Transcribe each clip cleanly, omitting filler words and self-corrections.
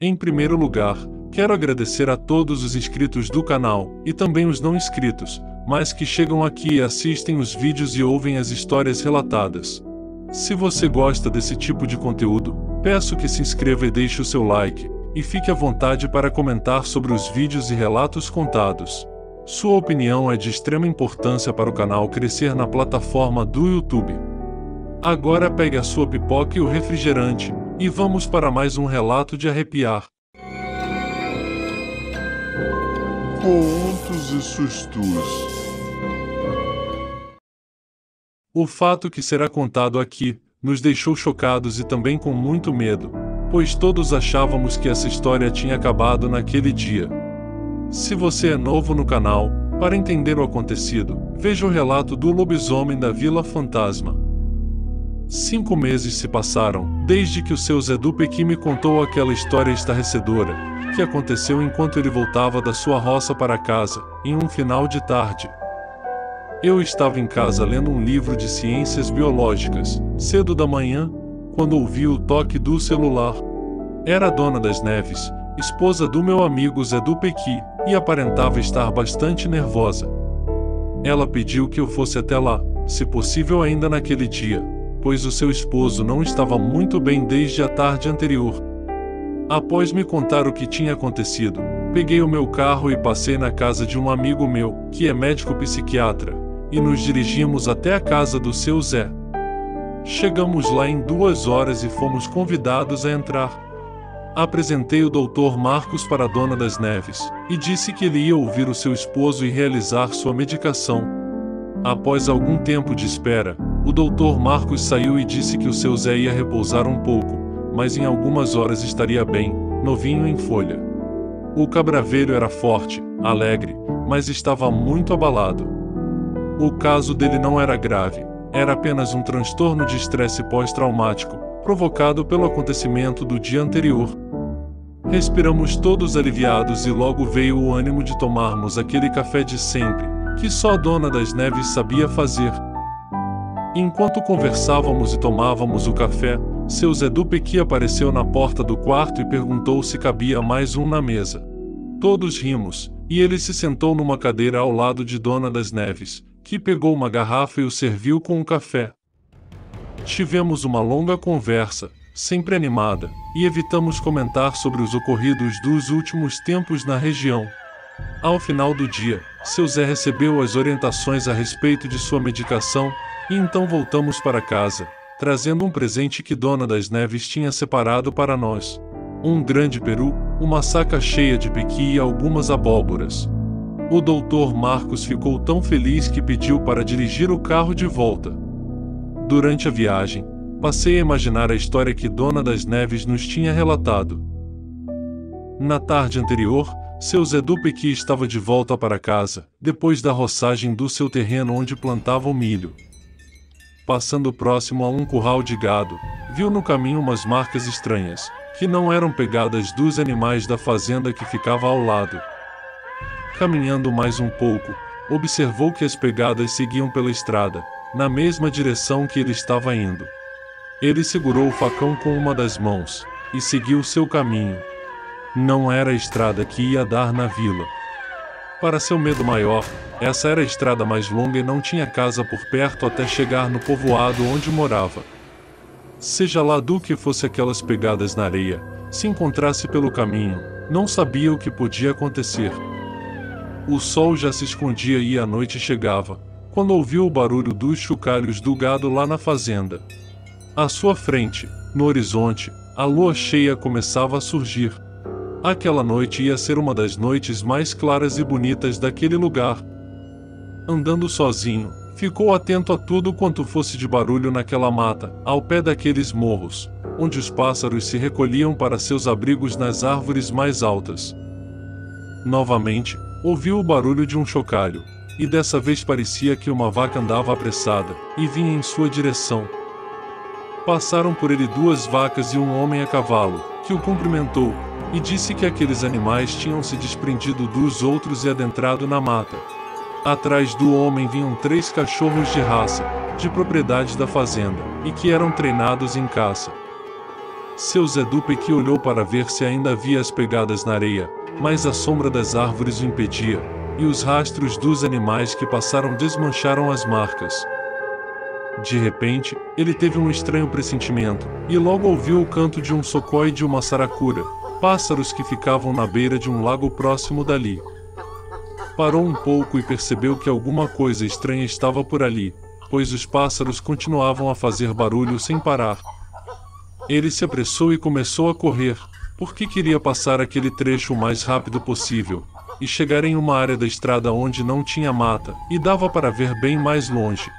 Em primeiro lugar, quero agradecer a todos os inscritos do canal, e também os não inscritos, mas que chegam aqui e assistem os vídeos e ouvem as histórias relatadas. Se você gosta desse tipo de conteúdo, peço que se inscreva e deixe o seu like, e fique à vontade para comentar sobre os vídeos e relatos contados. Sua opinião é de extrema importância para o canal crescer na plataforma do YouTube. Agora pegue a sua pipoca e o refrigerante, e vamos para mais um relato de arrepiar. Contos e sustos. O fato que será contado aqui nos deixou chocados e também com muito medo, pois todos achávamos que essa história tinha acabado naquele dia. Se você é novo no canal, para entender o acontecido, veja o relato do lobisomem da Vila Fantasma. 5 meses se passaram, desde que o seu Zé do Pequi me contou aquela história estarrecedora, que aconteceu enquanto ele voltava da sua roça para casa, em um final de tarde. Eu estava em casa lendo um livro de ciências biológicas, cedo da manhã, quando ouvi o toque do celular. Era a Dona das Neves, esposa do meu amigo Zé do Pequi, e aparentava estar bastante nervosa. Ela pediu que eu fosse até lá, se possível ainda naquele dia, pois o seu esposo não estava muito bem desde a tarde anterior. Após me contar o que tinha acontecido, peguei o meu carro e passei na casa de um amigo meu, que é médico psiquiatra, e nos dirigimos até a casa do seu Zé. Chegamos lá em 2 horas e fomos convidados a entrar. Apresentei o Dr. Marcos para a Dona das Neves, e disse que ele ia ouvir o seu esposo e realizar sua medicação. Após algum tempo de espera, o Dr. Marcos saiu e disse que o seu Zé ia repousar um pouco, mas em algumas horas estaria bem, novinho em folha. O cabravelho era forte, alegre, mas estava muito abalado. O caso dele não era grave, era apenas um transtorno de estresse pós-traumático, provocado pelo acontecimento do dia anterior. Respiramos todos aliviados e logo veio o ânimo de tomarmos aquele café de sempre, que só a Dona das Neves sabia fazer. Enquanto conversávamos e tomávamos o café, seu Zé do Pequi apareceu na porta do quarto e perguntou se cabia mais um na mesa. Todos rimos, e ele se sentou numa cadeira ao lado de Dona das Neves, que pegou uma garrafa e o serviu com um café. Tivemos uma longa conversa, sempre animada, e evitamos comentar sobre os ocorridos dos últimos tempos na região. Ao final do dia, seu Zé recebeu as orientações a respeito de sua medicação, e então voltamos para casa, trazendo um presente que Dona das Neves tinha separado para nós. Um grande peru, uma saca cheia de pequi e algumas abóboras. O Dr. Marcos ficou tão feliz que pediu para dirigir o carro de volta. Durante a viagem, passei a imaginar a história que Dona das Neves nos tinha relatado. Na tarde anterior, seu Zé do Pequi estava de volta para casa, depois da roçagem do seu terreno onde plantava o milho. Passando próximo a um curral de gado, viu no caminho umas marcas estranhas, que não eram pegadas dos animais da fazenda que ficava ao lado. Caminhando mais um pouco, observou que as pegadas seguiam pela estrada, na mesma direção que ele estava indo. Ele segurou o facão com uma das mãos, e seguiu seu caminho. Não era a estrada que ia dar na vila. Para seu medo maior, essa era a estrada mais longa e não tinha casa por perto até chegar no povoado onde morava. Seja lá do que fosse aquelas pegadas na areia, se encontrasse pelo caminho, não sabia o que podia acontecer. O sol já se escondia e a noite chegava, quando ouviu o barulho dos chocalhos do gado lá na fazenda. À sua frente, no horizonte, a lua cheia começava a surgir. Aquela noite ia ser uma das noites mais claras e bonitas daquele lugar. Andando sozinho, ficou atento a tudo quanto fosse de barulho naquela mata, ao pé daqueles morros, onde os pássaros se recolhiam para seus abrigos nas árvores mais altas. Novamente, ouviu o barulho de um chocalho, e dessa vez parecia que uma vaca andava apressada, e vinha em sua direção. Passaram por ele 2 vacas e um homem a cavalo, que o cumprimentou, e disse que aqueles animais tinham se desprendido dos outros e adentrado na mata. Atrás do homem vinham 3 cachorros de raça, de propriedade da fazenda, e que eram treinados em caça. Seu Zé do Pequi olhou para ver se ainda havia as pegadas na areia, mas a sombra das árvores o impedia, e os rastros dos animais que passaram desmancharam as marcas. De repente, ele teve um estranho pressentimento, e logo ouviu o canto de um socó e de uma saracura, pássaros que ficavam na beira de um lago próximo dali. Parou um pouco e percebeu que alguma coisa estranha estava por ali, pois os pássaros continuavam a fazer barulho sem parar. Ele se apressou e começou a correr, porque queria passar aquele trecho o mais rápido possível, e chegar em uma área da estrada onde não tinha mata, e dava para ver bem mais longe.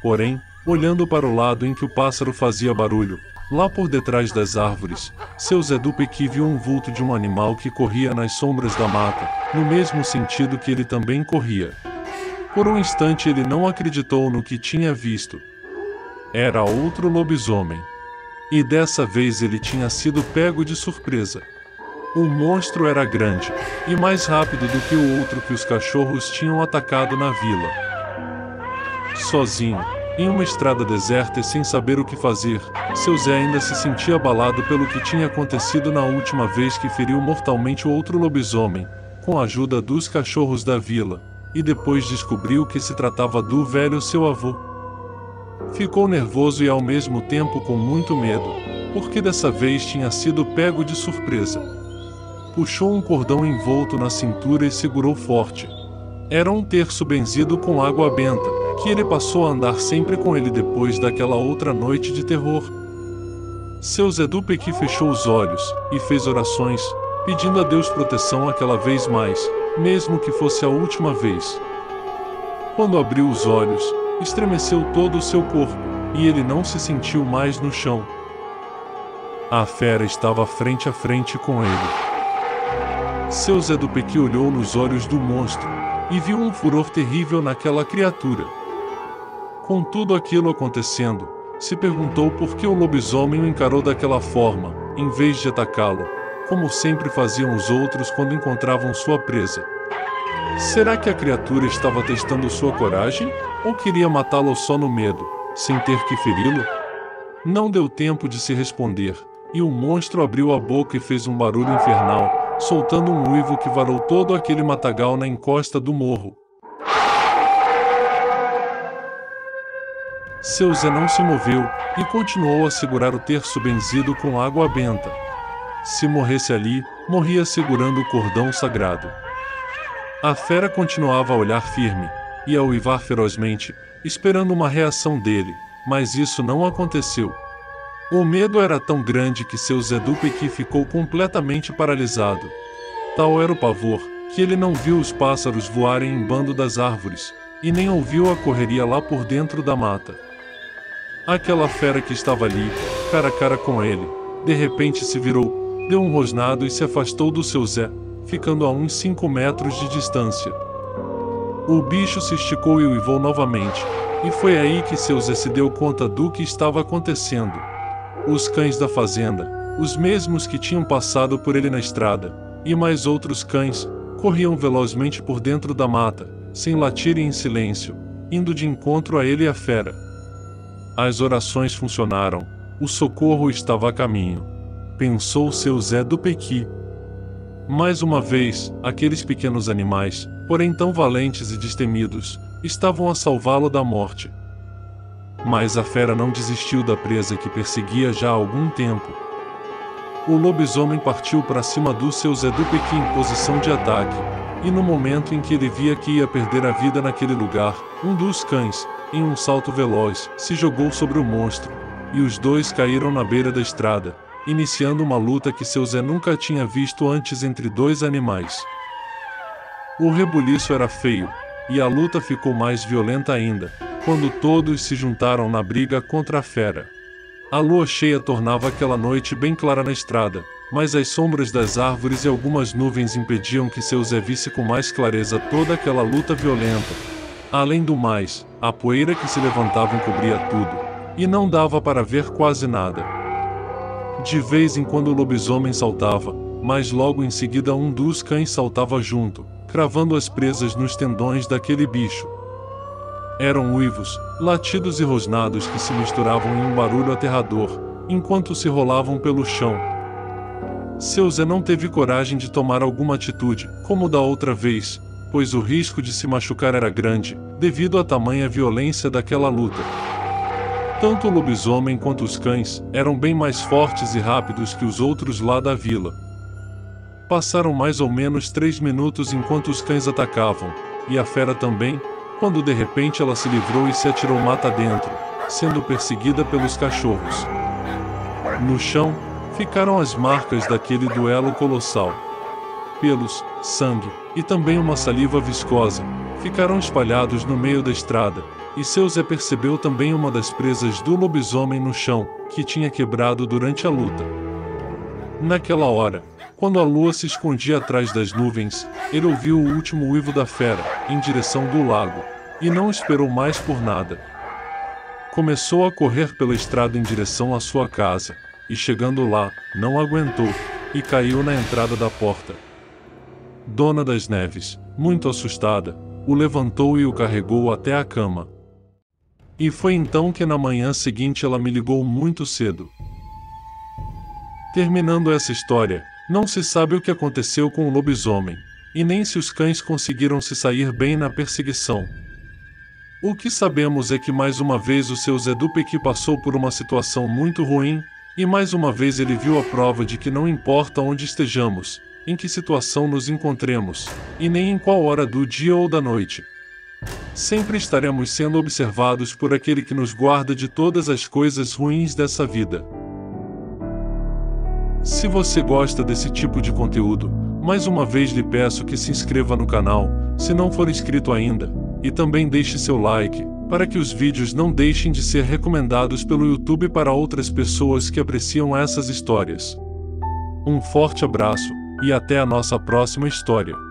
Porém, olhando para o lado em que o pássaro fazia barulho, lá por detrás das árvores, seu Zé do Pequi viu um vulto de um animal que corria nas sombras da mata, no mesmo sentido que ele também corria. Por um instante ele não acreditou no que tinha visto. Era outro lobisomem. E dessa vez ele tinha sido pego de surpresa. O monstro era grande, e mais rápido do que o outro que os cachorros tinham atacado na vila. Sozinho, em uma estrada deserta e sem saber o que fazer, seu Zé ainda se sentia abalado pelo que tinha acontecido na última vez que feriu mortalmente o outro lobisomem, com a ajuda dos cachorros da vila, e depois descobriu que se tratava do velho seu avô. Ficou nervoso e ao mesmo tempo com muito medo, porque dessa vez tinha sido pego de surpresa. Puxou um cordão envolto na cintura e segurou forte. Era um terço benzido com água benta, que ele passou a andar sempre com ele depois daquela outra noite de terror. Seu Zé do Pequi fechou os olhos e fez orações, pedindo a Deus proteção aquela vez mais, mesmo que fosse a última vez. Quando abriu os olhos, estremeceu todo o seu corpo, e ele não se sentiu mais no chão. A fera estava frente a frente com ele. Seu Zé do Pequi olhou nos olhos do monstro, e viu um furor terrível naquela criatura. Com tudo aquilo acontecendo, se perguntou por que o lobisomem o encarou daquela forma, em vez de atacá-lo, como sempre faziam os outros quando encontravam sua presa. Será que a criatura estava testando sua coragem, ou queria matá-lo só no medo, sem ter que feri-lo? Não deu tempo de se responder, e o monstro abriu a boca e fez um barulho infernal, soltando um uivo que varou todo aquele matagal na encosta do morro. Seu Zé não se moveu, e continuou a segurar o terço benzido com água benta. Se morresse ali, morria segurando o cordão sagrado. A fera continuava a olhar firme, e a uivar ferozmente, esperando uma reação dele, mas isso não aconteceu. O medo era tão grande que seu Zé do Pequi ficou completamente paralisado. Tal era o pavor, que ele não viu os pássaros voarem em bando das árvores, e nem ouviu a correria lá por dentro da mata. Aquela fera que estava ali, cara a cara com ele, de repente se virou, deu um rosnado e se afastou do seu Zé, ficando a uns 5 metros de distância. O bicho se esticou e uivou novamente, e foi aí que seu Zé se deu conta do que estava acontecendo. Os cães da fazenda, os mesmos que tinham passado por ele na estrada, e mais outros cães, corriam velozmente por dentro da mata, sem latir e em silêncio, indo de encontro a ele e à fera. As orações funcionaram, o socorro estava a caminho, pensou seu Zé do Pequi. Mais uma vez, aqueles pequenos animais, porém tão valentes e destemidos, estavam a salvá-lo da morte. Mas a fera não desistiu da presa que perseguia já há algum tempo. O lobisomem partiu para cima do seu Zé do Pequi em posição de ataque, e no momento em que ele via que ia perder a vida naquele lugar, um dos cães, em um salto veloz, se jogou sobre o monstro, e os dois caíram na beira da estrada, iniciando uma luta que seu Zé nunca tinha visto antes entre dois animais. O rebuliço era feio, e a luta ficou mais violenta ainda, quando todos se juntaram na briga contra a fera. A lua cheia tornava aquela noite bem clara na estrada, mas as sombras das árvores e algumas nuvens impediam que seu Zé visse com mais clareza toda aquela luta violenta. Além do mais, a poeira que se levantava encobria tudo, e não dava para ver quase nada. De vez em quando o lobisomem saltava, mas logo em seguida um dos cães saltava junto, cravando as presas nos tendões daquele bicho. Eram uivos, latidos e rosnados que se misturavam em um barulho aterrador, enquanto se rolavam pelo chão. Seu Zé não teve coragem de tomar alguma atitude, como da outra vez, pois o risco de se machucar era grande, devido à tamanha violência daquela luta. Tanto o lobisomem quanto os cães eram bem mais fortes e rápidos que os outros lá da vila. Passaram mais ou menos 3 minutos enquanto os cães atacavam, e a fera também, quando de repente ela se livrou e se atirou mata dentro, sendo perseguida pelos cachorros. No chão, ficaram as marcas daquele duelo colossal. Pelos, sangue, e também uma saliva viscosa, ficaram espalhados no meio da estrada, e seu Zé percebeu também uma das presas do lobisomem no chão, que tinha quebrado durante a luta. Naquela hora, quando a lua se escondia atrás das nuvens, ele ouviu o último uivo da fera, em direção do lago, e não esperou mais por nada. Começou a correr pela estrada em direção à sua casa, e chegando lá, não aguentou, e caiu na entrada da porta. Dona das Neves, muito assustada, o levantou e o carregou até a cama. E foi então que na manhã seguinte ela me ligou muito cedo. Terminando essa história, não se sabe o que aconteceu com o lobisomem, e nem se os cães conseguiram se sair bem na perseguição. O que sabemos é que mais uma vez o seu Zé do Pequi passou por uma situação muito ruim, e mais uma vez ele viu a prova de que não importa onde estejamos, em que situação nos encontremos, e nem em qual hora do dia ou da noite. Sempre estaremos sendo observados por aquele que nos guarda de todas as coisas ruins dessa vida. Se você gosta desse tipo de conteúdo, mais uma vez lhe peço que se inscreva no canal, se não for inscrito ainda, e também deixe seu like, para que os vídeos não deixem de ser recomendados pelo YouTube para outras pessoas que apreciam essas histórias. Um forte abraço, e até a nossa próxima história.